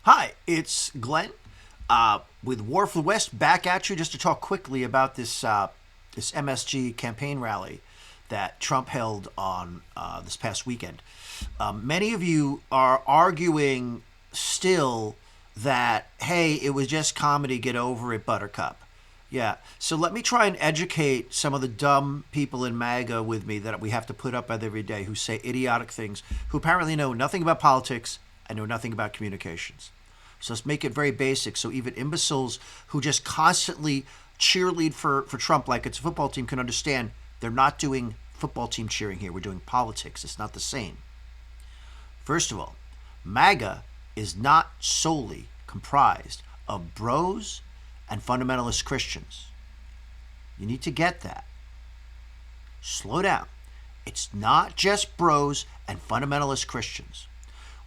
Hi, it's Glenn with War for the West back at you just to talk quickly about this MSG campaign rally that Trump held on this past weekend. Many of you are arguing still that, hey, it was just comedy, get over it, Buttercup. Yeah, so let me try and educate some of the dumb people in MAGA with me that we have to put up with every day who say idiotic things, who apparently know nothing about politics and know nothing about communications. So let's make it very basic so even imbeciles who just constantly cheerlead for Trump like it's a football team can understand they're not doing football team cheering here. We're doing politics. It's not the same. First of all, MAGA is not solely comprised of bros and fundamentalist Christians. You need to get that. Slow down. It's not just bros and fundamentalist Christians.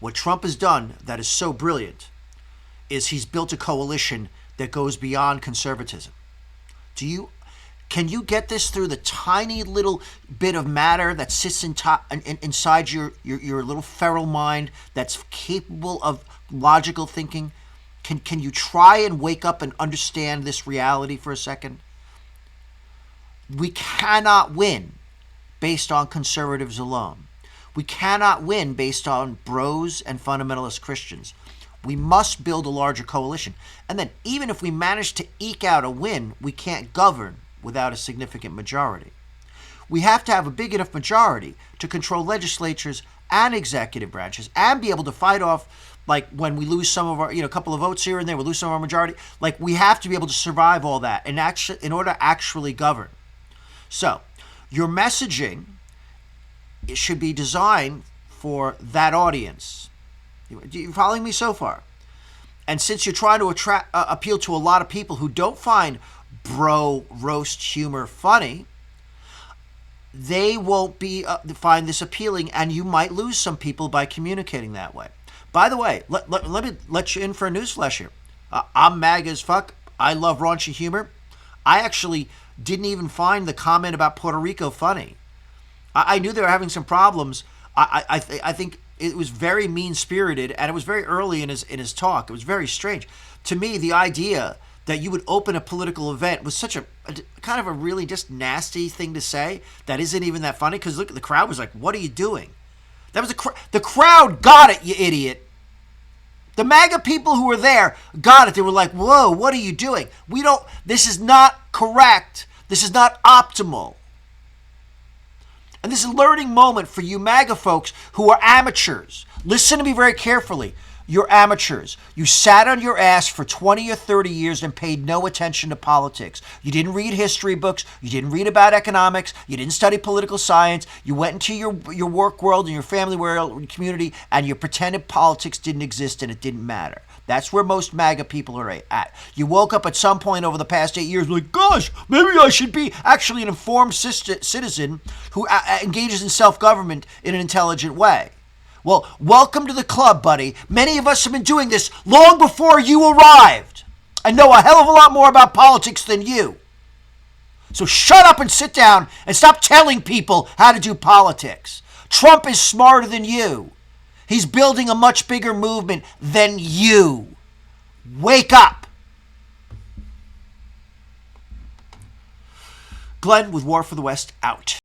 What Trump has done that is so brilliant is he's built a coalition that goes beyond conservatism. Can you get this through the tiny little bit of matter that sits inside your little feral mind that's capable of logical thinking? Can you try and wake up and understand this reality for a second? We cannot win based on conservatives alone. We cannot win based on bros and fundamentalist Christians. We must build a larger coalition. And then even if we manage to eke out a win, we can't govern without a significant majority. We have to have a big enough majority to control legislatures and executive branches and be able to fight off, like when we lose some of our, a couple of votes here and there, we lose some of our majority. Like we have to be able to survive all that and actually, in order to actually govern. So your messaging, it should be designed for that audience. You following me so far? And since you're trying to appeal to a lot of people who don't find bro roast humor funny, they won't find this appealing, and you might lose some people by communicating that way. By the way, let me let you in for a newsflash here. I'm MAGA as fuck. I love raunchy humor. I actually didn't even find the comment about Puerto Rico funny. I knew they were having some problems. I think it was very mean-spirited, and it was very early in his talk. It was very strange. To me, the idea that you would open a political event was such a kind of a really just nasty thing to say that isn't even that funny, because look, the crowd was like, what are you doing? That was the crowd got it, you idiot. The MAGA people who were there got it. They were like, whoa, what are you doing? This is not correct. This is not optimal. And this is a learning moment for you MAGA folks who are amateurs. Listen to me very carefully. You're amateurs. You sat on your ass for 20 or 30 years and paid no attention to politics. You didn't read history books. You didn't read about economics. You didn't study political science. You went into your work world and your family world, community, and you pretended politics didn't exist and it didn't matter. That's where most MAGA people are at. You woke up at some point over the past 8 years like, gosh, maybe I should be actually an informed citizen who engages in self-government in an intelligent way. Well, welcome to the club, buddy. Many of us have been doing this long before you arrived and know a hell of a lot more about politics than you. So shut up and sit down and stop telling people how to do politics. Trump is smarter than you. He's building a much bigger movement than you. Wake up. Glenn with War for the West out.